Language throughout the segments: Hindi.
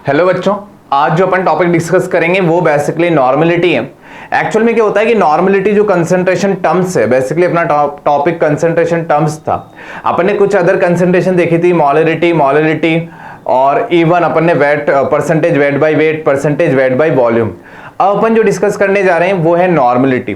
हेलो बच्चों, आज जो अपन टॉपिक डिस्कस करेंगे वो बेसिकली नॉर्मलिटी है। एक्चुअल में क्या होता है कि नॉर्मलिटी जो कंसंट्रेशन टर्म्स है, बेसिकली अपना टॉपिक कंसंट्रेशन टर्म्स था। अपन ने कुछ अदर कंसंट्रेशन देखी थी, मोलरिटी और इवन अपन ने weight, percentage weight by weight, percentage weight by volume. अब अपन जो डिस्कस करने जा रहे हैं वो है नॉर्मलिटी।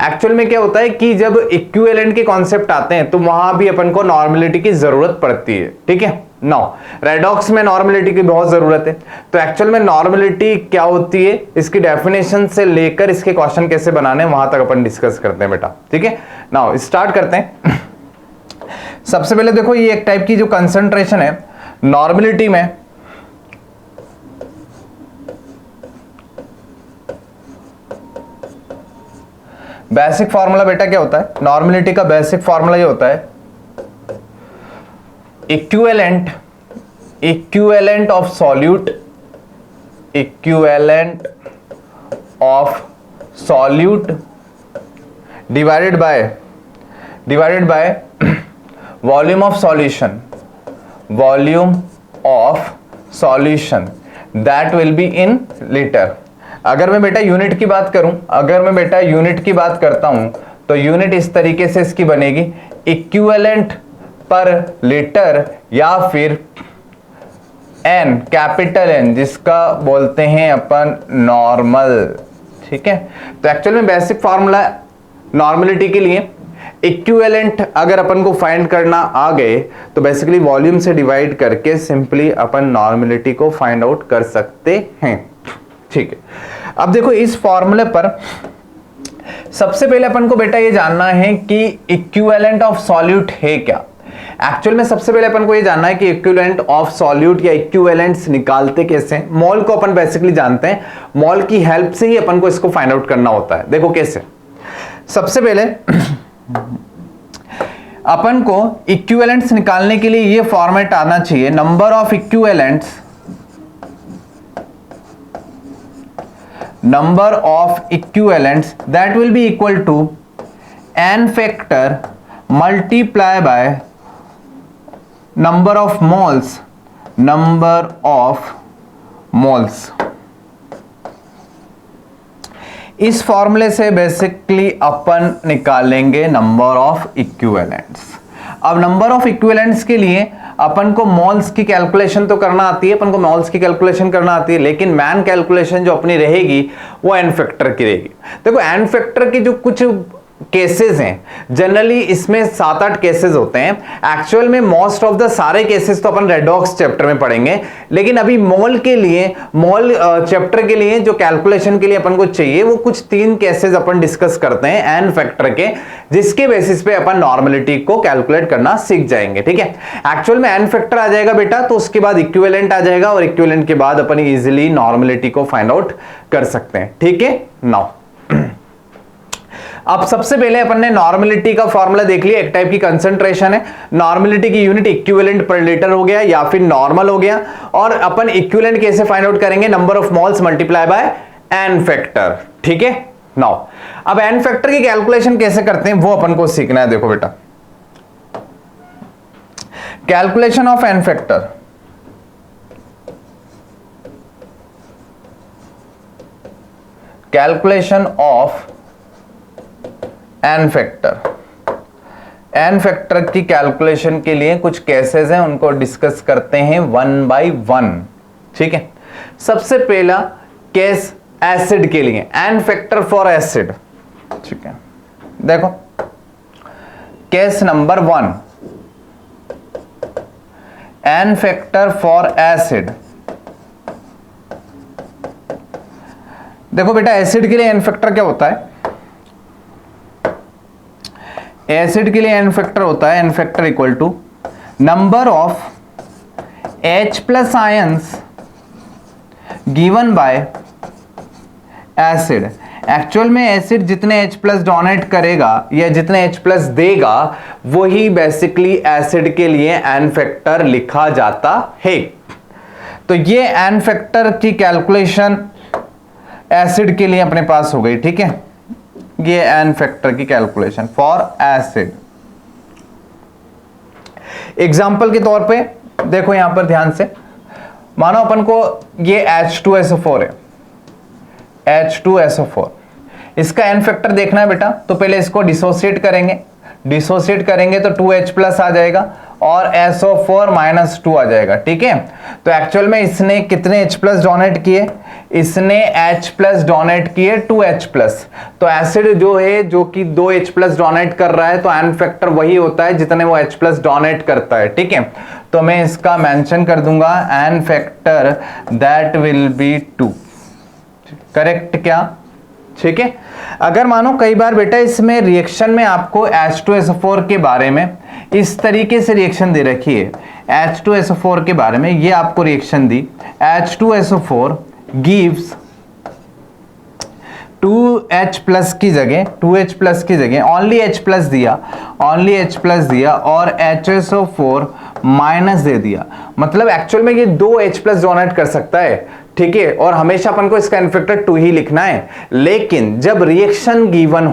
एक्चुअल में क्या होता है कि जब इक्विवेलेंट के कॉन्सेप्ट आते हैं तो वहां भी अपन को नॉर्मलिटी की जरूरत पड़ती है। ठीक है, नाउ रेडॉक्स में नॉर्मलिटी की बहुत जरूरत है। तो एक्चुअल में नॉर्मलिटी क्या होती है, इसकी डेफिनेशन से लेकर इसके क्वेश्चन कैसे बनाने वहां तक अपन डिस्कस करते हैं बेटा। ठीक है, नाउ स्टार्ट करते हैं। सबसे पहले देखो, ये एक टाइप की जो कंसंट्रेशन है नॉर्मलिटी में, बेसिक फॉर्मूला बेटा क्या होता है, नॉर्मलिटी का बेसिक फॉर्मूला ये होता है equivalent of solute divided by volume of solution that will be in litre. अगर मैं बेटा यूनिट की बात करता हूं तो यूनिट इस तरीके से इसकी बनेगी, इक्विवेलेंट पर लीटर या फिर एन, कैपिटल एन, जिसका बोलते हैं अपन नॉर्मल। ठीक है, तो एक्चुअल में बेसिक फॉर्मूला नॉर्मलिटी के लिए इक्विवेलेंट अगर अपन को फाइंड करना आ गए तो बेसिकली वॉल्यूम से डिवाइड करके सिंपली अपन नॉर्मलिटी को फाइंड आउट कर सकते हैं। ठीक है, अब देखो इस फॉर्मूले पर सबसे पहले अपन को बेटा ये जानना है कि इक्विवेलेंट ऑफ सॉल्यूट है क्या। एक्चुअल में सबसे पहले अपन को ये जानना है कि इक्विवेलेंट ऑफ सॉल्यूट या इक्विवेलेंट्स निकालते कैसे हैं। मॉल को अपन बेसिकली जानते हैं, मॉल की हेल्प से ही अपन को इसको फाइंड आउट करना होता है। देखो कैसे, सबसे पहले अपन को इक्विवेलेंट्स निकालने के लिए ये फॉर्मेट आना चाहिए, number of equivalents that will be equal to n factor multiply by number of moles। इस फॉर्मूले से बेसिकली अपन निकालेंगे नंबर ऑफ इक्विवेलेंट्स। अब नंबर ऑफ इक्विवेलेंट्स के लिए अपन को मोल्स की कैलकुलेशन तो करना आती है, लेकिन मैन कैलकुलेशन जो अपनी रहेगी वो एन फैक्टर की रहेगी। देखो एन फैक्टर के जो कुछ केसेस हैं, जनरली इसमें 7-8 केसेस होते हैं। एक्चुअल में मोस्ट ऑफ द सारे केसेस तो अपन रेडॉक्स चैप्टर में पढ़ेंगे, लेकिन अभी मोल चैप्टर के लिए जो कैलकुलेशन के लिए अपन को चाहिए वो कुछ 3 केसेस अपन डिस्कस करते हैं एन फैक्टर के, जिसके बेसिस पे अपन नॉर्मलिटी को कैलकुलेट करना सीख जाएंगे। ठीक है, एक्चुअल में एन फैक्टर आ जाएगा बेटा, तो उसके बाद इक्विवेलेंट आ जाएगा और इक्विवेलेंट के बाद अपन इजीली नॉर्मलिटी को फाइंड आउट कर सकते हैं। ठीक है, नाउ अब सबसे पहले अपन ने नॉर्मलिटी का फॉर्मूला देख लिया, एक टाइप की कंसंट्रेशन है। नॉर्मलिटी की यूनिट इक्विवेलेंट पर लीटर हो गया या फिर नॉर्मल हो गया, और अपन इक्विवेलेंट कैसे फाइंड आउट करेंगे, number of moles multiply by N factor. ठीक है, नाउ अब एन फैक्टर की कैलकुलेशन कैसे करते हैं वो अपन को सीखना है। देखो बेटा, calculation of N factor, N factor की कैलकुलेशन के लिए कुछ केसेस हैं, उनको डिस्कस करते हैं 1 by 1। ठीक है, सबसे पहला केस एसिड के लिए, एन फैक्टर फॉर एसिड। ठीक है, देखो case number 1, N factor for acid. देखो बेटा, एसिड के लिए एन फैक्टर क्या होता है, एसिड के लिए एन फैक्टर होता है, N factor equal to number of H plus ions given by acid. Actual में एसिड जितने H प्लस डोनेट करेगा या जितने H प्लस देगा वही बेसिकली एसिड के लिए एन फैक्टर लिखा जाता है। तो ये एन फैक्टर की कैलकुलेशन एसिड के लिए अपने पास हो गई। ठीक है, ये एन फैक्टर की कैलकुलेशन फॉर एसिड। एग्जाम्पल के तौर पे देखो यहां पर ध्यान से, मानो अपन को ये H2SO4 है, H2SO4, इसका एन फैक्टर देखना है बेटा, तो पहले इसको डिसोसिएट करेंगे, डिसोसिएट करेंगे तो 2H प्लस आ जाएगा और SO4 -2 आ जाएगा, ठीक है। तो एक्चुअल में इसने कितने H प्लस डोनेट किए, इसने H प्लस डोनेट किए 2H प्लस। तो एसिड जो है जो कि 2H प्लस डोनेट कर रहा है तो एन फैक्टर वही होता है जितने वो H प्लस डोनेट करता है, ठीक है। तो मैं इसका मेंशन कर दूंगा N factor that will be 2, correct क्या, ठीक है। अगर मानो कई बार बेटा इसमें रिएक्शन में आपको H2SO4 के बारे में इस तरीके से रिएक्शन दे रखी है, H2SO4 के बारे में ये आपको रिएक्शन दी, H2SO4 गिव्स 2H प्लस की जगह, 2H प्लस की जगह ओनली H प्लस दिया, ओनली H प्लस दिया और HSO4 माइनस दे दिया। मतलब एक्चुअल में ये 2H प्लस डोनेट कर सकता है, ठीक है, और हमेशा अपन को इसका एन फैक्टर 2 ही लिखना है। लेकिन जब रिएक्शन गिवन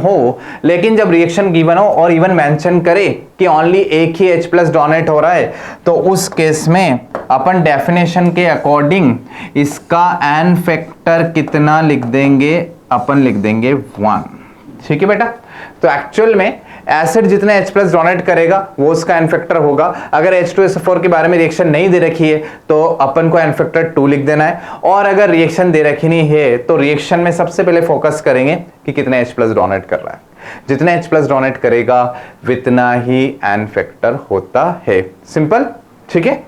हो, और इवन मेंशन करे कि ओनली एक ही H प्लस डोनेट हो रहा है, तो उस केस में अपन डेफिनेशन के अकॉर्डिंग इसका एन फैक्टर कितना लिख देंगे, अपन लिख देंगे 1, ठीक है बेटा। तो एक्चुअल में एसिड जितने H प्लस डोनेट करेगा वो उसका एन फैक्टर होगा। अगर H2SO4 के बारे में रिएक्शन नहीं दे रखी है तो अपन को एन फैक्टर 2 लिख देना है, और अगर रिएक्शन दे रखी नहीं है तो रिएक्शन में सबसे पहले फोकस करेंगे कि कितने H प्लस डोनेट कर रहा है, जितने H प्लस डोनेट करेगा उतना ही एन फैक्टर होता है, सिंपल, ठीक है।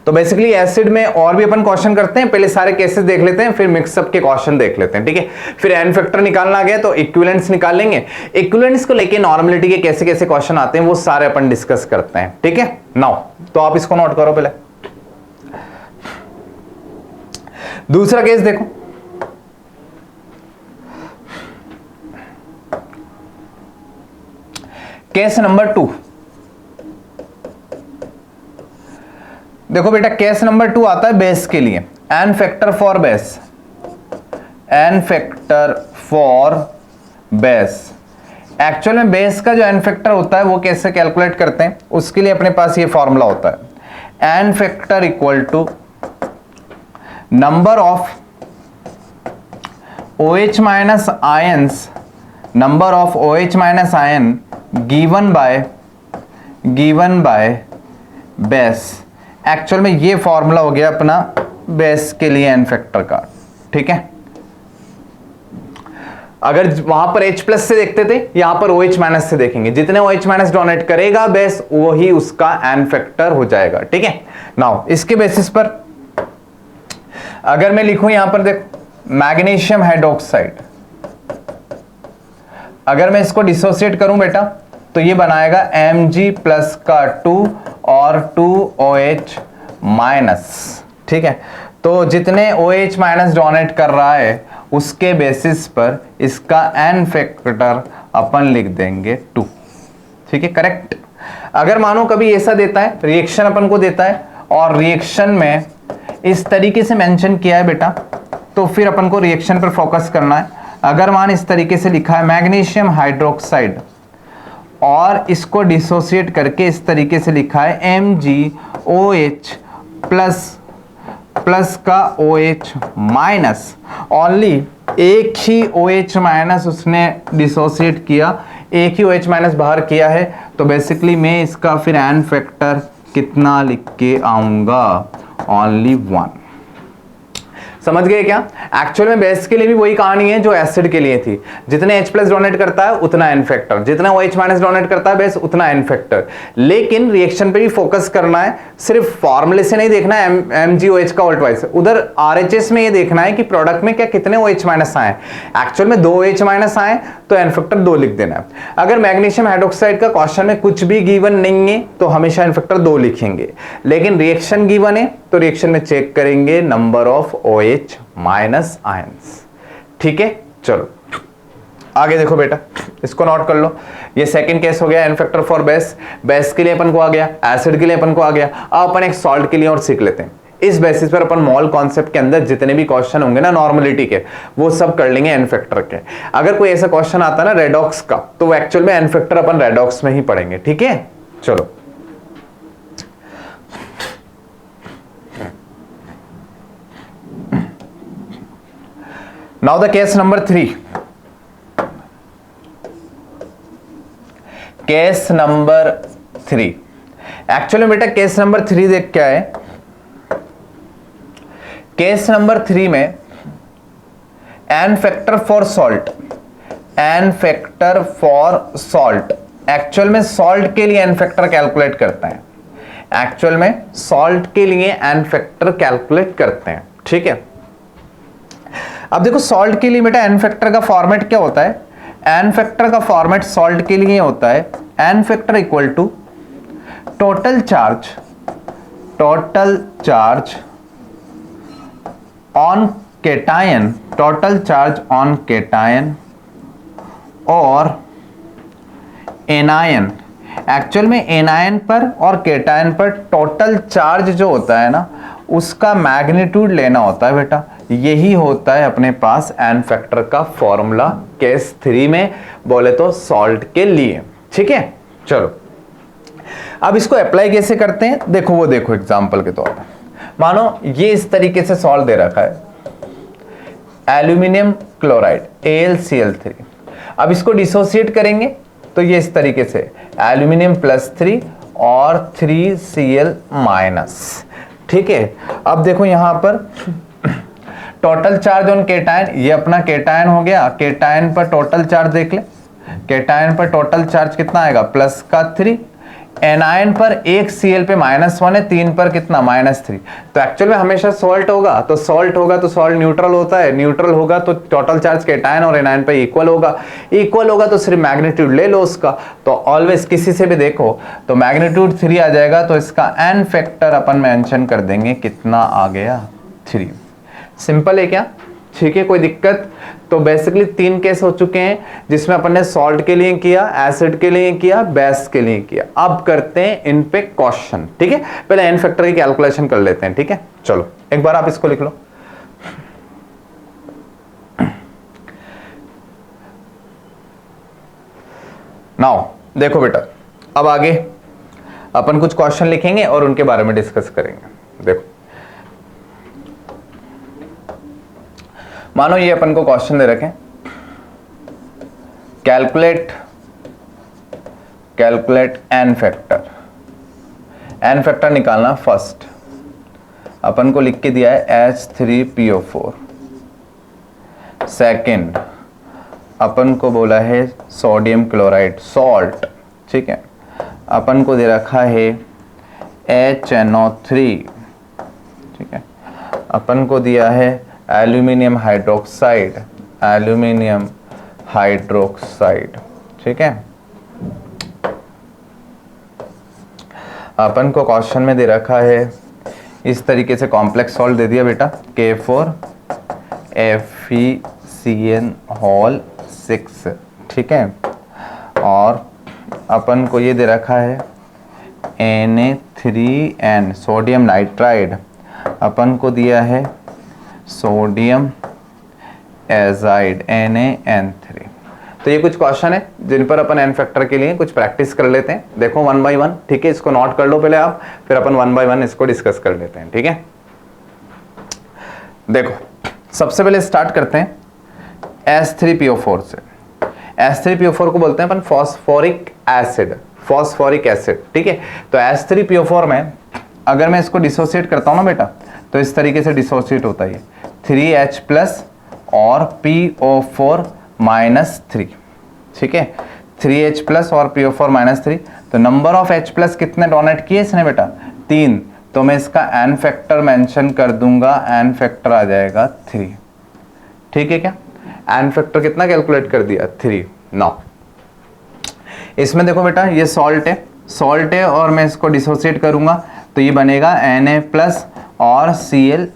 तो बेसिकली एसिड में और भी अपन क्वेश्चन करते हैं, पहले सारे केसेस देख लेते हैं, फिर मिक्सअप के क्वेश्चन देख लेते हैं, ठीक है। फिर एन फैक्टर निकालना आ गया तो इक्विवेलेंट्स निकाल लेंगे, इक्विवेलेंट्स को लेके नॉर्मलिटी के कैसे कैसे क्वेश्चन आते हैं वो सारे अपन डिस्कस करते हैं, ठीक है। नाउ तो आप इसको नोट करो पहले। दूसरा केस देखो, केस नंबर 2। देखो बेटा केस नंबर 2 आता है बेस के लिए, N factor for base, N factor for base. Actual में बेस का जो एन फैक्टर होता है वो कैसे कैलकुलेट करते हैं, उसके लिए अपने पास ये फॉर्मूला होता है, N factor equal to number of OH minus ions, number of OH minus ion given by base. Actual में ये फॉर्मूला हो गया अपना बेस के लिए एन फैक्टर का, ठीक है। अगर वहां पर H प्लस से देखते थे, यहां पर OH माइनस से देखेंगे, जितने OH माइनस डोनेट करेगा बेस वही उसका एन फैक्टर हो जाएगा, ठीक है। नाउ इसके बेसिस पर अगर मैं लिखूं यहां पर देखो मैग्नीशियम हाइड्रोक्साइड, अगर मैं इसको डिसोसिएट करूं बेटा तो ये बनाएगा Mg प्लस का 2 और 2OH माइनस, ठीक है। तो जितने OH माइनस डोनेट कर रहा है उसके बेसिस पर इसका एन फैक्टर अपन लिख देंगे 2, ठीक है, करेक्ट। अगर मानो कभी ऐसा देता है, रिएक्शन अपन को देता है और रिएक्शन में इस तरीके से मेंशन किया है बेटा, तो फिर अपन को रिएक्शन पर फोकस करना है। अगर मान इस तरीके से लिखा है मैग्नीशियम हाइड्रोक्साइड और इसको डिसोसिएट करके इस तरीके से लिखा है MgOH प्लस का OH माइनस, ओनली एक ही OH माइनस उसने डिसोसिएट किया, एक ही OH माइनस बाहर किया है, तो बेसिकली मैं इसका फिर एन फैक्टर कितना लिख के आऊंगा, ओनली 1। समझ गए क्या? एक्चुअल में बेस के लिए भी वही कहानी है जो एसिड के लिए थी, जितने H प्लस डोनेट करता है उतना एन फैक्टर, जितना OH माइनस डोनेट करता है बेस उतना एन फैक्टर। लेकिन रिएक्शन पे भी फोकस करना है, सिर्फ फॉर्मूले से नहीं देखना है MgOH का उल्ट वाइज, उधर RHS में ये देखना है कि प्रोडक्ट में क्या कितने OH माइनस आए। एक्चुअल में 2 OH माइनस आए तो एन फैक्टर 2 लिख देना है। अगर मैग्नीशियम हाइड्रोक्साइड का क्वेश्चन में कुछ भी गिवन नहीं है तो हमेशा एन फैक्टर 2 लिखेंगे, लेकिन रिएक्शन गिवन है तो रिएक्शन में चेक करेंगे number of OH minus ions, ठीक है। चलो आगे देखो बेटा, इसको नोट कर लो। ये सेकंड केस हो गया N factor for base, base के लिए अपन को आ गया, एसिड के लिए अपन को आ गया। अब अपन एक सॉल्ट के लिए और सीख लेते हैं। इस बेसिस पर अपन मॉल कॉन्सेप्ट के अंदर जितने भी क्वेश्चन होंगे ना नॉर्मलिटी के, वो सब कर लेंगे एन फैक्टर के। अगर कोई ऐसा क्वेश्चन आता है ना रेडॉक्स का, तो वो एक्चुअल में एन फैक्टर अपन रेडॉक्स में ही पढ़ेंगे, ठीक है। चलो now the case number 3, case number 3, actually बेटा केस नंबर 3 देख क्या है, केस नंबर 3 में N factor for salt, N factor for salt, actual में सॉल्ट के लिए एन फैक्टर कैलकुलेट करते हैं, एक्चुअल में सॉल्ट के लिए एन फैक्टर कैलकुलेट करते हैं, ठीक है। अब देखो सॉल्ट के लिए बेटा एन फैक्टर का फॉर्मेट क्या होता है, एन फैक्टर का फॉर्मेट सॉल्ट के लिए होता है N factor equal to total charge on cation, total charge on cation और एनायन, एक्चुअल में एनायन पर और केटायन पर टोटल चार्ज जो होता है ना उसका मैग्नीट्यूड लेना होता है बेटा, यही होता है अपने पास एन फैक्टर का फॉर्मूला केस 3 में बोले तो सॉल्ट के लिए, ठीक है। चलो अब इसको अप्लाई कैसे करते हैं, देखो वो देखो एग्जांपल के तौर पर, मानो ये इस तरीके से सॉल्ट दे रखा है एल्यूमिनियम क्लोराइड AlCl3, अब इसको डिसोसिएट करेंगे तो ये इस तरीके से एल्यूमिनियम +3 और 3Cl-, ठीक है। अब देखो यहां पर टोटल चार्ज ऑन केटायन, ये अपना केटायन हो गया, केटायन पर टोटल चार्ज देख ले, केटायन पर टोटल चार्ज कितना आएगा +3, एनायन पर एक Cl पे -1 है, 3 पर कितना -3, तो एक्चुअल में हमेशा सॉल्ट होगा तो सॉल्ट न्यूट्रल होता है, न्यूट्रल होगा तो टोटल चार्ज केटायन और एनायन पे इक्वल होगा तो सिर्फ मैग्नीट्यूड ले लो उसका, तो ऑलवेज किसी से भी देखो तो मैग्नीट्यूड 3 आ जाएगा, तो इसका एन फैक्टर अपन मेंशन कर देंगे, कितना आ गया 3, सिंपल है क्या, ठीक है, कोई दिक्कत। तो बेसिकली 3 केस हो चुके हैं जिसमें अपन ने सॉल्ट के लिए किया, एसिड के लिए किया, बेस के लिए किया। अब करते हैं इन पे क्वेश्चन, ठीक है, पहले एन फैक्टर की कैलकुलेशन कर लेते हैं, ठीक है। चलो एक बार आप इसको लिख लो, नाउ देखो बेटा, अब आगे अपन कुछ क्वेश्चन लिखेंगे और उनके बारे में डिस्कस करेंगे। देखो मानो ये अपन को क्वेश्चन दे रखे, कैलकुलेट एन फैक्टर निकालना। फर्स्ट अपन को लिख के दिया है H3PO4, सेकंड अपन को बोला है सोडियम क्लोराइड सॉल्ट, ठीक है, अपन को दे रखा है HNO3, ठीक है, अपन को दिया है एल्यूमिनियम हाइड्रोक्साइड, ठीक है, अपन को क्वेश्चन में दे रखा है इस तरीके से कॉम्प्लेक्स सॉल्ट दे दिया बेटा K4FeCN6, ठीक है, और अपन को ये दे रखा है Na3N सोडियम नाइट्राइड, अपन को दिया है सोडियम एजाइड NaN3। तो ये कुछ क्वेश्चन है जिन पर अपन एन फैक्टर के लिए कुछ प्रैक्टिस कर लेते हैं, देखो 1 by 1, ठीक है, इसको नोट कर लो पहले आप, फिर अपन 1 by 1 इसको डिस्कस कर लेते हैं, ठीक है। देखो सबसे पहले स्टार्ट करते हैं H3PO4 से। H3PO4 को बोलते हैं अपन फॉस्फोरिक एसिड, ठीक है। तो H3PO4 में अगर मैं इसको डिसोसिएट करता हूं ना बेटा, तो इस तरीके से डिसोसिएट होता है 3H+ और PO4 -3, ठीक है, 3H+ और PO4 -3, तो नंबर ऑफ H+ कितने डोनेट किए इसने बेटा 3, तो मैं इसका एन फैक्टर मेंशन कर दूंगा, एन फैक्टर आ जाएगा 3, ठीक है क्या, एन फैक्टर कितना कैलकुलेट कर दिया 3। नाउ इसमें देखो बेटा ये सॉल्ट है और मैं इसको डिसोसिएट करूंगा तो ये बनेगा Na+ और Cl-।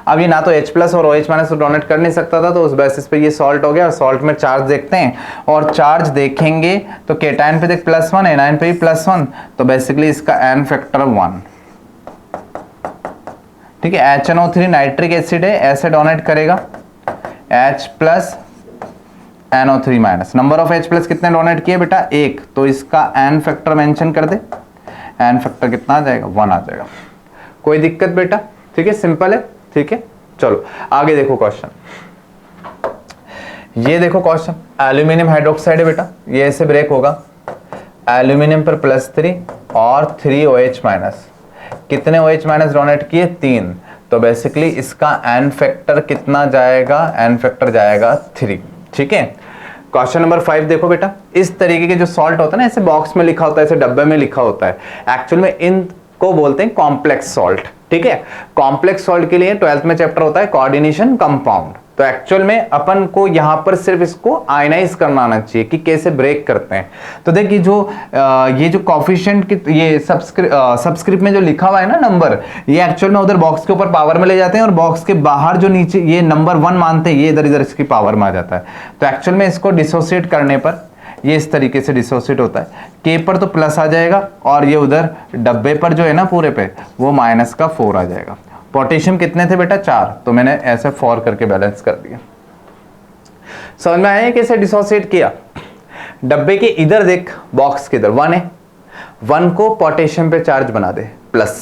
अब ये ना तो H+ और OH- डोनेट कर नहीं सकता था, तो उस बेसिस पे ये सॉल्ट हो गया। सॉल्ट में चार्ज देखते हैं, और चार्ज देखेंगे तो केटायन पे देख +1, एनायन पे भी +1, तो बेसिकली इसका एन फैक्टर 1, ठीक है। HNO3 नाइट्रिक एसिड है, ऐसे डोनेट करेगा H+ NO3-। Number of H+ कितने डोनेट किए बेटा 1, तो इसका एन फैक्टर मेंशन कर दे, एन फैक्टर कितना आ जाएगा 1 आ जाएगा। कोई दिक्कत बेटा, ठीक है, सिंपल है, ठीक है। चलो आगे देखो क्वेश्चन, ये देखो क्वेश्चन, एल्यूमिनियम हाइड्रोक्साइड है बेटा, ये ऐसे ब्रेक होगा, एल्यूमिनियम पर +3 और 3 OH माइनस, कितने OH माइनस डोनेट किए? 3। तो बेसिकली इसका एन फैक्टर कितना जाएगा? एन फैक्टर जाएगा 3। ठीक है। क्वेश्चन नंबर 5 देखो बेटा, इस तरीके के जो सॉल्ट होता है ना, ऐसे बॉक्स में लिखा होता है, ऐसे डब्बे में लिखा होता है, एक्चुअल में इनको बोलते हैं कॉम्प्लेक्स सॉल्ट। ठीक है। कॉम्प्लेक्स सॉल्ट के लिए 12th में चैप्टर होता है कोऑर्डिनेशन कंपाउंड। तो एक्चुअल में अपन को यहां पर सिर्फ इसको आयनाइज करना आना चाहिए कि कैसे ब्रेक करते हैं। तो देखिए ये जो कॉफिशिएंट की ये सबस्क्रिप्ट में जो लिखा हुआ है ना नंबर, ये एक्चुअल में उधर बॉक्स के ऊपर पावर में ले जाते हैं और बॉक्स के बाहर जो नीचे ये नंबर 1 मानते हैं, ये इधर इधर इसकी पावर में आ जाता है। तो एक्चुअल में इसको डिसोसिएट करने पर ये इस तरीके से डिसोसिएट होता है, के पर तो प्लस आ जाएगा और ये उधर डब्बे पर जो है ना पूरे पे वो -4 आ जाएगा। पोटेशियम कितने थे बेटा? 4, तो मैंने ऐसे 4 करके बैलेंस कर दिया। समझ में आया कैसे डिसोसिएट किया? डब्बे के इधर देख, बॉक्स के इधर 1 है, 1 को पोटेशियम पे चार्ज बना दे प्लस।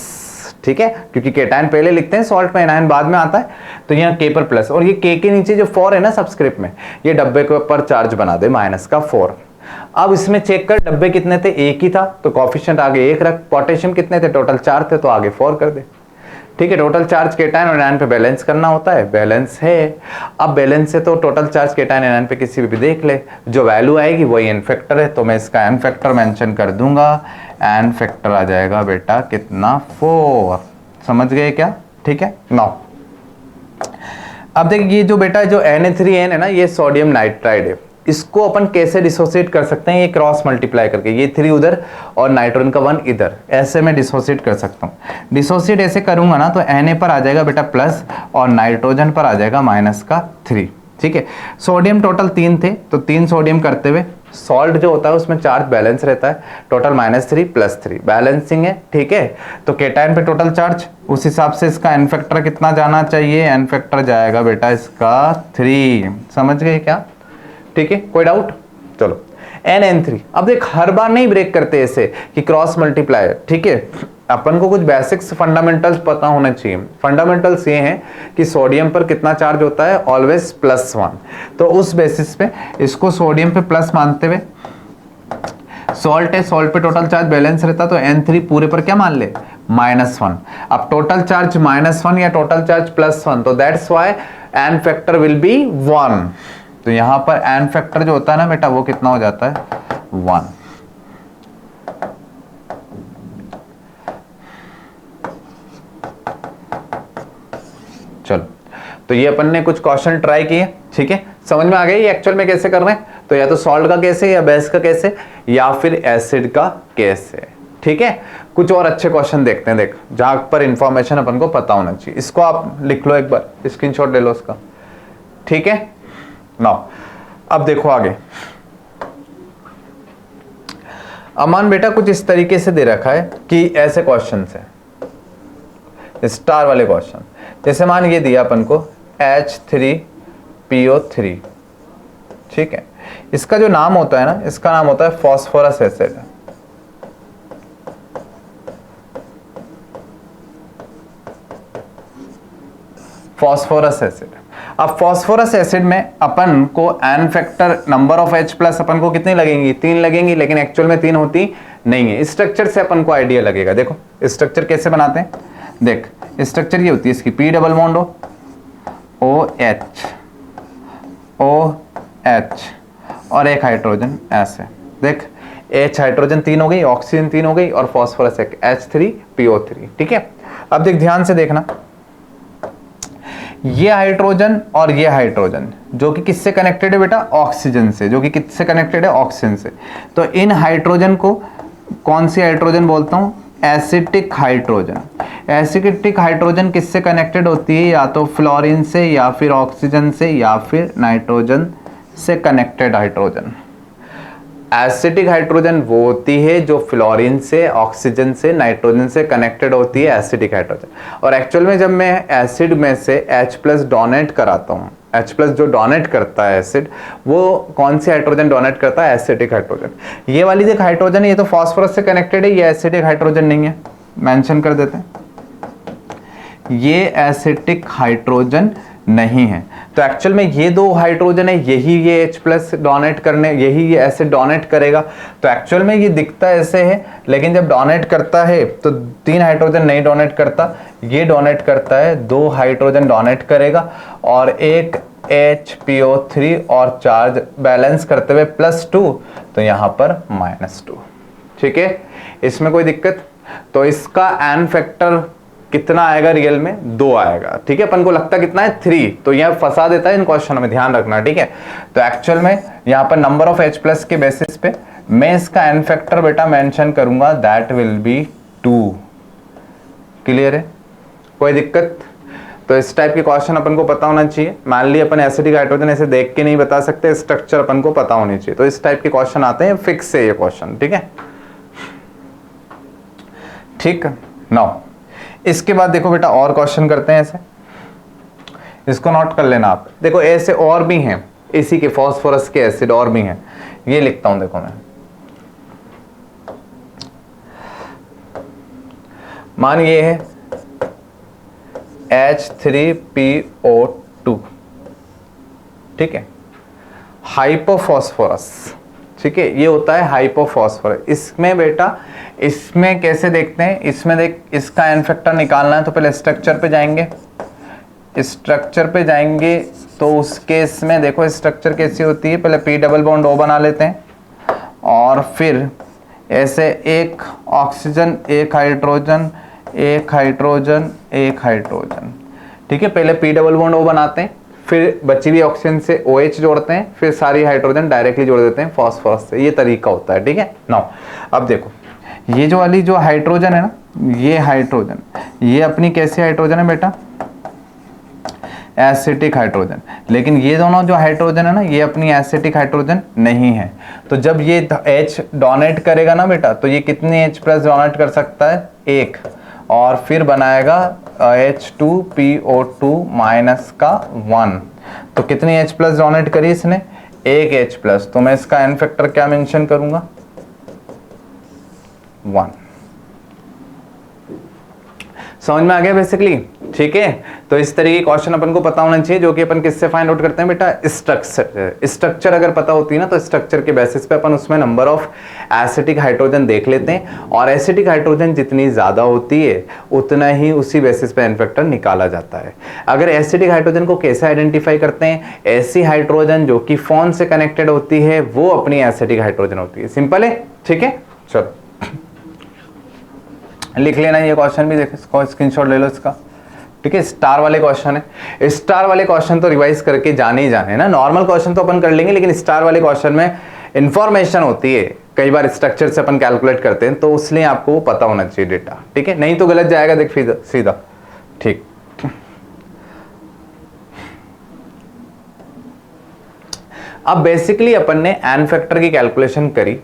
ठीक है, क्योंकि केटायन पहले लिखते हैं सॉल्ट में, एनायन बाद में आता है, तो यहाँ के पर प्लस, और ये के नीचे जो 4 है ना सबस्क्रिप्ट में, ये डब्बे के ऊपर चार्ज बना दे -4। अब इसमें चेक कर, डब्बे कितने थे? 1 ही था, तो कोफिशिएंट आगे 1 रख। पोटेशियम कितने थे? टोटल 4 थे, तो आगे 4 कर दे। ठीक है। टोटल चार्ज केटायन और एनायन पे बैलेंस करना होता है, बैलेंस है। अब बैलेंस है तो टोटल चार्ज केटायन एनायन पे किसी भी देख ले, जो वैल्यू आएगी वही एन फैक्टर है, तो मैं इसका एन फैक्टर मेंशन कर दूंगा। एन फैक्टर आ जाएगा बेटा कितना? 4। समझ गए क्या? ठीक है। नाउ अब देखिए, ये जो बेटा जो Na3n है ना, ये सोडियम नाइट्राइड है, इसको अपन कैसे डिसोसिएट कर सकते हैं? ये क्रॉस मल्टीप्लाई करके, ये 3 उधर और नाइट्रोजन का 1 इधर, ऐसे मैं डिसोसिएट कर सकता हूँ। डिसोसिएट ऐसे करूंगा ना तो Na पर आ जाएगा बेटा प्लस और नाइट्रोजन पर आ जाएगा -3। ठीक है। सोडियम टोटल 3 थे, तो 3 सोडियम करते हुए सॉल्ट जो होता है उसमें चार्ज बैलेंस रहता है, टोटल -3 + 3 बैलेंसिंग है। ठीक है। तो केटायन पे टोटल चार्ज, उस हिसाब से इसका एन फैक्टर कितना जाना चाहिए? एन फैक्टर जाएगा बेटा इसका 3। समझ गए क्या? ठीक है। कोई डाउट? चलो NN3। अब देख, हर बार नहीं ब्रेक करते ऐसे कि क्रॉस मल्टीप्लाई। ठीक है। अपन को कुछ बेसिक्स फंडामेंटल्स पता होना चाहिए। फंडामेंटल्स ये हैं कि सोडियम पर कितना चार्ज होता है? ऑलवेज +1। तो उस बेसिस पे इसको सोडियम पे प्लस मानते हुए, सॉल्ट है, सॉल्ट पे टोटल चार्ज बैलेंस रहता, तो N3 पूरे पर क्या मान ले? -1। अब टोटल चार्ज -1 या टोटल चार्ज +1, तो that's why N factor will be 1। तो यहां पर एन फैक्टर जो होता है ना बेटा, वो कितना हो जाता है? 1। चलो, तो ये अपन ने कुछ क्वेश्चन ट्राई किए। ठीक है। समझ में आ गई एक्चुअल में कैसे कर रहे हैं? तो या तो सॉल्ट का कैसे, या बेस का कैसे, या फिर एसिड का कैसे। ठीक है। कुछ और अच्छे क्वेश्चन देखते हैं, देख जहां पर इंफॉर्मेशन अपन को पता होना चाहिए। इसको आप लिख लो, एक बार स्क्रीनशॉट ले लो इसका। ठीक है। नाउ अब देखो आगे। अमान बेटा कुछ इस तरीके से दे रखा है कि ऐसे क्वेश्चन है, स्टार वाले क्वेश्चन। जैसे मान ये दिया अपन को H3PO3। ठीक है। इसका जो नाम होता है ना, इसका नाम होता है फॉस्फोरस एसिड। Phosphorous acid. अब फॉस्फोरस एसिड में अपन को N factor number of H+ अपन को कितनी लगेंगी? 3 लगेंगी, लेकिन एक्चुअल में 3 होती नहीं है। स्ट्रक्चर से अपन को आइडिया लगेगा। देखो स्ट्रक्चर कैसे बनाते हैं, देख स्ट्रक्चर ये होती है इसकी, P डबल बॉन्ड OH और एक हाइड्रोजन ऐसे। देख H हाइड्रोजन 3 हो गई, ऑक्सीजन 3 हो गई और फॉस्फोरस एक H3PO3। ठीक है। अब देख ध्यान से देखना, ये हाइड्रोजन और ये हाइड्रोजन जो कि किससे कनेक्टेड है बेटा? ऑक्सीजन से। जो कि किससे कनेक्टेड है? ऑक्सीजन से। तो इन हाइड्रोजन को कौन सी हाइड्रोजन बोलता हूं? Acetic hydrogen. एसिटिक हाइड्रोजन किससे कनेक्टेड होती है? या तो फ्लोरीन से, या फिर ऑक्सीजन से, या फिर नाइट्रोजन से कनेक्टेड हाइड्रोजन। एसिटिक हाइड्रोजन वो होती है जो फ्लोरीन से, ऑक्सीजन से, नाइट्रोजन से कनेक्टेड होती है, एसिटिक हाइड्रोजन। और एक्चुअल में जब मैं एसिड में से H+ डोनेट कराता हूँ, H+ जो डोनेट करता है एसिड, वो कौन सी हाइड्रोजन डोनेट करता है? Acetic hydrogen. ये वाली देख हाइड्रोजन है, ये तो फॉस्फोरस से कनेक्टेड है, ये एसिटिक हाइड्रोजन नहीं है, मेंशन कर देते हैं। ये एसिटिक हाइड्रोजन नहीं है। तो एक्चुअल में ये दो हाइड्रोजन है, यही ये H+ डोनेट करने, यही ये एसिड डोनेट करेगा। तो एक्चुअल में ये दिखता ऐसे है, लेकिन जब डोनेट करता है तो 3 हाइड्रोजन नहीं डोनेट करता, ये डोनेट करता है, 2 हाइड्रोजन डोनेट करेगा और एक HPO3 और चार्ज बैलेंस करते हुए +2, तो यहाँ पर -2। ठीक है, इसमें कोई दिक्कत? तो इसका एन फैक्टर कितना आएगा? रियल में 2 आएगा। ठीक है, अपन को लगता कितना है? 3। तो यह फंसा देता है इन क्वेश्चन में, ध्यान रखना। ठीक है, तो एक्चुअल में यहाँ पर नंबर ऑफ H+ के बेसिस पे मैं इसका एन फैक्टर बेटा मेंशन करूंगा, दैट विल बी 2। क्लियर है? कोई दिक्कत? तो इस टाइप के क्वेश्चन अपन को पता होना चाहिए। मान ली अपन एसिडिक हाइड्रोजन ऐसे देख के नहीं बता सकते, स्ट्रक्चर अपन को पता होनी चाहिए। तो इस टाइप के क्वेश्चन आते हैं, फिक्स है ये क्वेश्चन। ठीक है, ठीक। नाउ इसके बाद देखो बेटा और क्वेश्चन करते हैं ऐसे, इसको नोट कर लेना आप। देखो ऐसे और भी हैं, इसी के फास्फोरस के एसिड और भी हैं, ये लिखता हूं देखो मैं। मान ये है H3PO2, ठीक है, हाइपोफॉस्फोरस। ठीक है, ये होता है हाइपोफॉस्फोरस। इसमें बेटा, इसमें कैसे देखते हैं? इसमें देख, इसका एन फैक्टर निकालना है तो पहले स्ट्रक्चर पे जाएंगे। स्ट्रक्चर पे जाएंगे तो उस केस में देखो स्ट्रक्चर कैसी होती है, पहले P डबल बॉन्ड O बना लेते हैं और फिर ऐसे एक ऑक्सीजन, एक हाइड्रोजन, एक हाइड्रोजन, एक हाइड्रोजन। ठीक है, पहले P डबल बॉन्ड O बनाते हैं, फिर बची हुई ऑक्सीजन से OH जोड़ते हैं, फिर सारी हाइड्रोजन डायरेक्टली जोड़ देते हैं फास्फोरस से। ये तरीका होता है। ठीक है, नाउ अब देखो ये जो वाली जो हाइड्रोजन है ना, ये हाइड्रोजन, ये अपनी कैसी हाइड्रोजन है बेटा? Acetic hydrogen. लेकिन ये दोनों जो हाइड्रोजन है ना, ये अपनी एसिटिक हाइड्रोजन नहीं है। तो जब ये H डोनेट करेगा ना बेटा, तो ये कितनी H+ डोनेट कर सकता है? 1, और फिर बनाएगा H2PO2 -1। तो कितनी H+ डोनेट करी इसने? 1 H+। तो मैं इसका एन फैक्टर क्या मेंशन करूंगा? 1। समझ में आ गया बेसिकली? ठीक है, तो इस तरीके के क्वेश्चन अपन को पता होना चाहिए, जो कि अपन किससे फाइंड आउट करते हैं बेटा? स्ट्रक्चर अगर पता होती है ना, तो स्ट्रक्चर के बेसिस पे अपन उसमें नंबर ऑफ एसिटिक हाइड्रोजन देख लेते हैं, और एसिटिक हाइड्रोजन जितनी ज्यादा होती है उतना ही उसी बेसिस पे एन फैक्टर निकाला जाता है। अगर एसिटिक हाइड्रोजन को कैसे आइडेंटिफाई करते हैं? ऐसी हाइड्रोजन जो कि फोन से कनेक्टेड होती है वो अपनी एसिटिक हाइड्रोजन होती है। सिंपल है। ठीक है, चलो लिख लेना ये क्वेश्चन भी, देखो इसको स्क्रीनशॉट ले लो इसका। ठीक है, स्टार वाले क्वेश्चन है। स्टार वाले क्वेश्चन तो रिवाइज करके जाने ही जाने ना। नॉर्मल क्वेश्चन तो अपन कर लेंगे, लेकिन स्टार वाले क्वेश्चन में इंफॉर्मेशन होती है, कई बार स्ट्रक्चर से अपन कैलकुलेट करते हैं, तो उसलिए आपको पता होना चाहिए डेटा। ठीक है, नहीं तो गलत जाएगा देख सीधा। ठीक, अब बेसिकली अपन ने एन फैक्टर की कैलकुलेशन करी,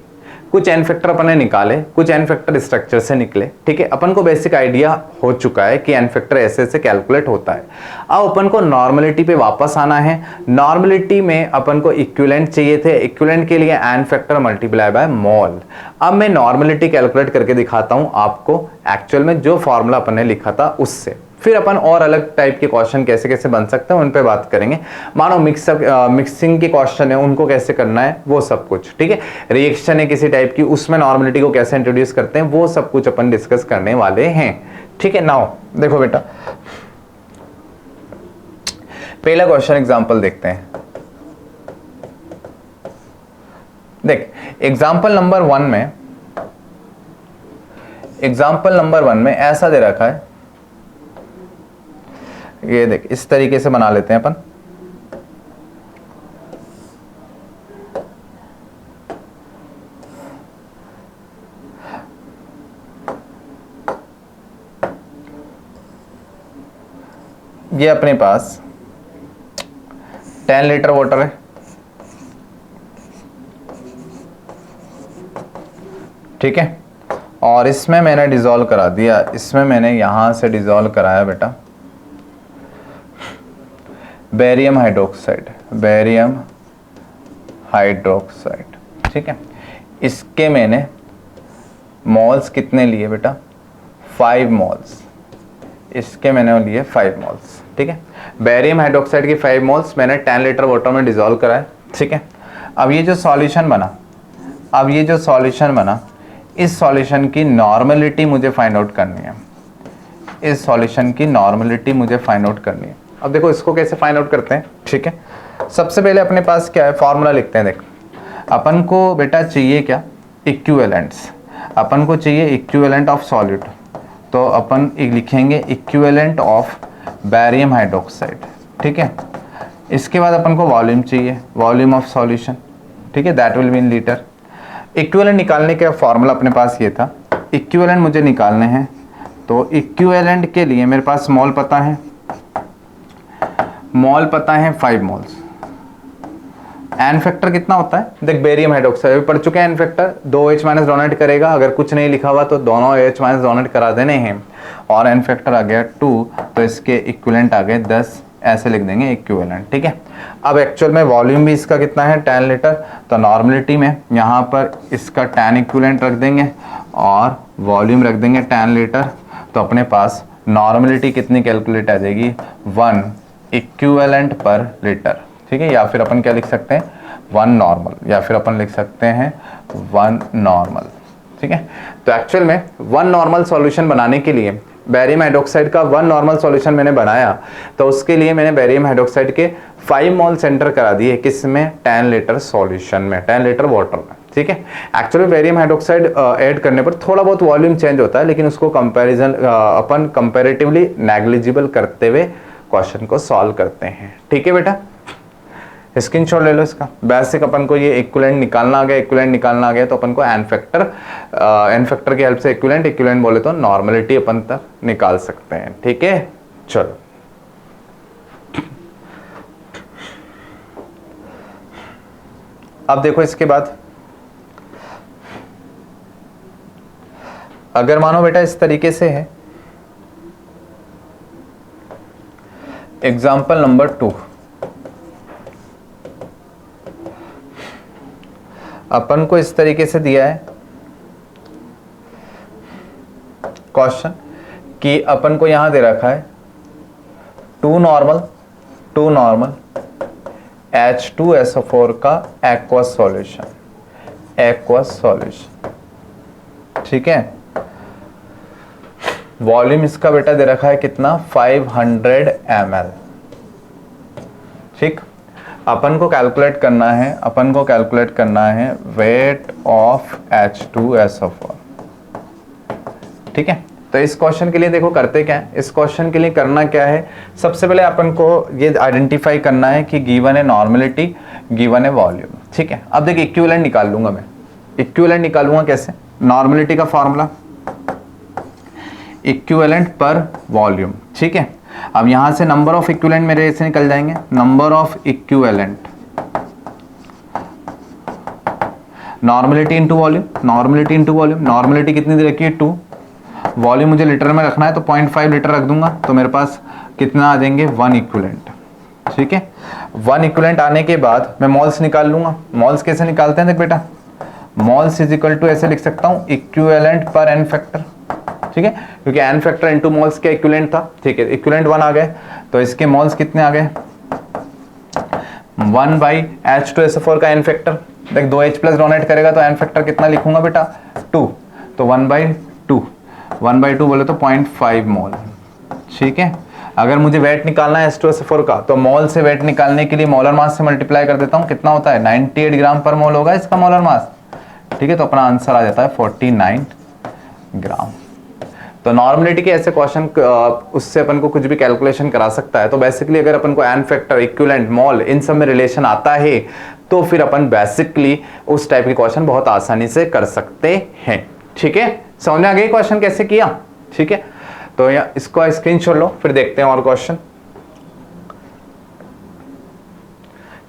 कुछ एन फैक्टर अपन ने निकाले, कुछ एन फैक्टर स्ट्रक्चर से निकले। ठीक है, अपन को बेसिक आइडिया हो चुका है कि एन फैक्टर ऐसे ऐसे कैलकुलेट होता है। अब अपन को नॉर्मलिटी पे वापस आना है। नॉर्मलिटी में अपन को इक्विवेलेंट चाहिए थे, इक्विवेलेंट के लिए N factor multiply by mole. अब मैं नॉर्मलिटी कैलकुलेट करके दिखाता हूं आपको, एक्चुअल में जो फॉर्मूला अपन ने लिखा था उससे। फिर अपन और अलग टाइप के क्वेश्चन कैसे कैसे बन सकते हैं उन पे बात करेंगे। मानो मिक्सिंग के क्वेश्चन है, उनको कैसे करना है वो सब कुछ। ठीक है, रिएक्शन है किसी टाइप की, उसमें नॉर्मलिटी को कैसे इंट्रोड्यूस करते हैं वो सब कुछ अपन डिस्कस करने वाले हैं। ठीक है, नाउ देखो बेटा, पहला क्वेश्चन एग्जांपल देखते हैं। देख एग्जांपल नंबर 1 में ऐसा दे रखा है, ये देख इस तरीके से बना लेते हैं अपन। ये अपने पास 10 लीटर वाटर है। ठीक है, और इसमें मैंने डिसॉल्व करा दिया, इसमें मैंने यहां से डिसॉल्व कराया बेटा बेरियम हाइड्रोक्साइड। ठीक है, इसके मैंने मोल्स कितने लिए बेटा? 5 मोल्स। इसके मैंने लिए 5 मोल्स, ठीक है। बेरियम हाइड्रोक्साइड की 5 मोल्स मैंने 10 लीटर वाटर में डिजोल्व करा है, ठीक है। अब ये जो सॉल्यूशन बना, इस सॉल्यूशन की नॉर्मलिटी मुझे फाइंड आउट करनी है, अब देखो इसको कैसे फाइंड आउट करते हैं, ठीक है। सबसे पहले अपने पास क्या है, फॉर्मूला लिखते हैं। देख अपन को बेटा चाहिए क्या, इक्विवेलेंट्स, अपन को चाहिए इक्विवेलेंट ऑफ सॉल्यूट, तो अपन लिखेंगे इक्विवेलेंट ऑफ बेरियम हाइड्रोक्साइड, ठीक है। इसके बाद अपन को वॉल्यूम चाहिए, वॉल्यूम ऑफ सॉल्यूशन, ठीक है, that will be in litre. Equivalent निकालने का फॉर्मूला अपने पास ये था, इक्विवेलेंट मुझे निकालने हैं, तो इक्विवेलेंट के लिए मेरे पास मोल पता है 5 मोल्स। एन फैक्टर कितना होता है, देख बेरियम हाइड्रोक्साइड अभी पढ़ चुके हैं, N factor 2H minus donate करेगा, अगर कुछ नहीं लिखा हुआ तो दोनों H माइनस डोनेट करा देने हैं, और एन फैक्टर आ गया 2, तो इसके इक्विवेलेंट आ गए 10, ऐसे लिख देंगे इक्विवेलेंट, ठीक है। अब एक्चुअल में वॉल्यूम भी इसका कितना है 10 लीटर, तो नॉर्मलिटी में यहाँ पर इसका 10 इक्विवेलेंट रख देंगे और वॉल्यूम रख देंगे 10 लीटर, तो अपने पास नॉर्मलिटी कितनी कैलकुलेट आ जाएगी, 1 इक्विवेलेंट पर लीटर, ठीक है। या फिर अपन क्या लिख सकते हैं 1 नॉर्मल, या फिर अपन लिख सकते हैं 1 नॉर्मल, ठीक है। तो एक्चुअल में 1 नॉर्मल सॉल्यूशन बनाने के लिए बेरियम हाइड्रोक्साइड का 1 नॉर्मल सॉल्यूशन मैंने बनाया, तो उसके लिए मैंने बेरियम हाइड्रोक्साइड के 5 मोल सेंटर करा दिए, किस में, 10 लीटर सॉल्यूशन में, 10 लीटर वाटर में, ठीक है। एक्चुअली बेरियम हाइड्रोक्साइड ऐड करने पर थोड़ा बहुत वॉल्यूम चेंज होता है, लेकिन उसको अपन कंपैरेटिवली नेग्लिजिबल करते हुए क्वेश्चन को सॉल्व करते हैं, ठीक है बेटा। स्क्रीनशॉट ले लो इसका। बेसिक अपन को ये इक्विवेलेंट निकालना आ गया, तो अपन को एन फैक्टर की हेल्प से इक्विवेलेंट बोले तो नॉर्मलिटी अपन तक निकाल सकते हैं, ठीक है। चलो अब देखो इसके बाद, अगर मानो बेटा इस तरीके से है, एग्जाम्पल नंबर 2, अपन को इस तरीके से दिया है क्वेश्चन कि अपन को यहां दे रखा है 2 नॉर्मल H2SO4 का एक्वस सॉल्यूशन, ठीक है। वॉल्यूम इसका बेटा दे रखा है कितना, 500 ml, ठीक। अपन को कैलकुलेट करना है वेट ऑफ H2SO4, ठीक है। तो इस क्वेश्चन के लिए देखो करते क्या है, इस क्वेश्चन के लिए करना क्या है, सबसे पहले अपन को ये आइडेंटिफाई करना है कि गिवन है नॉर्मलिटी, गिवन है वॉल्यूम, ठीक है। अब देखिए इक्विवेलेंट निकाल लूंगा मैं, कैसे, नॉर्मलिटी का फॉर्मूला इक्विवेलेंट पर वॉल्यूम, ठीक है। अब यहां से नंबर ऑफ इक्विवेलेंट मेरे ऐसे निकल जाएंगे, number of equivalent, normality into volume, normality कितनी दे रखी है 2, वॉल्यूम मुझे लीटर में रखना है तो 0.5 लीटर रख दूंगा, तो मेरे पास कितना आ जाएंगे 1 इक्विवेलेंट, ठीक है। 1 इक्विवेलेंट आने के बाद मैं मोल्स निकाल लूंगा। मोल्स कैसे निकालते हैं, देख बेटा, मोल्स इज इक्वल टू ऐसे लिख सकता हूं इक्विवेलेंट पर एन फैक्टर, ठीक है, क्योंकि एन फैक्टर इनटू मोल्स के इक्विवेलेंट था, ठीक है। इक्विवेलेंट 1 आ गए, तो इसके मोल्स कितने आ गए 1 बाई H2SO4 का एन फैक्टर, देख 2H प्लस डोनेट करेगा तो एन फैक्टर कितना लिखूंगा बेटा 2, तो 1/2 बोले तो 0.5 मोल, ठीक है। अगर मुझे वेट निकालना है H2SO4 का, तो मोल से वेट निकालने के लिए मोलर मास से मल्टीप्लाई कर देता हूं, कितना होता है 98 ग्राम पर मोल होगा इसका मोलर मास, ठीक है। तो अपना आंसर आ जाता है 49 ग्राम। तो नॉर्मलिटी के ऐसे क्वेश्चन उससे अपन को कुछ भी कैलकुलेशन करा सकता है। तो बेसिकली अगर अपन को एन फैक्टर, इक्विवेलेंट, मोल इन सब में रिलेशन आता है तो फिर अपन बेसिकली उस टाइप के क्वेश्चन बहुत आसानी से कर सकते हैं, ठीक है। समझ में आ गया क्वेश्चन कैसे किया, ठीक है। तो इसको स्क्रीनशॉट लो, फिर देखते हैं और क्वेश्चन,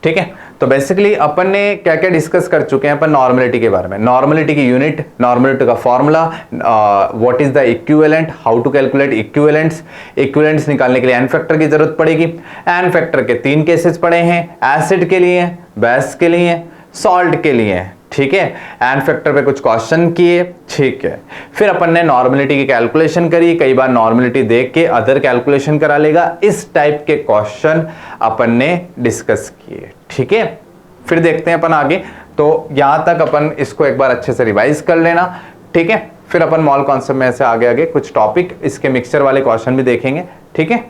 ठीक है। तो बेसिकली अपन ने क्या क्या डिस्कस कर चुके हैं अपन नॉर्मलिटी के बारे में, नॉर्मलिटी की यूनिट, नॉर्मलिटी का formula, what is the equivalent, how to calculate equivalents निकालने के लिए एन फैक्टर की जरूरत पड़ेगी। एन फैक्टर के 3 केसेस पड़े हैं, एसिड के लिए, बेस के लिए, सॉल्ट के लिए, ठीक है। एंड फैक्टर पे कुछ क्वेश्चन किए, ठीक है। फिर अपन ने नॉर्मलिटी की कैलकुलेशन करी, कई बार नॉर्मलिटी देख के अदर कैलकुलेशन करा लेगा, इस टाइप के क्वेश्चन अपन ने डिस्कस किए, ठीक है। फिर देखते हैं अपन आगे, तो यहां तक अपन इसको एक बार अच्छे से रिवाइज कर लेना, ठीक है। फिर अपन मॉल कॉन्सेप्ट में से आगे आगे कुछ टॉपिक इसके मिक्सचर वाले क्वेश्चन भी देखेंगे, ठीक है।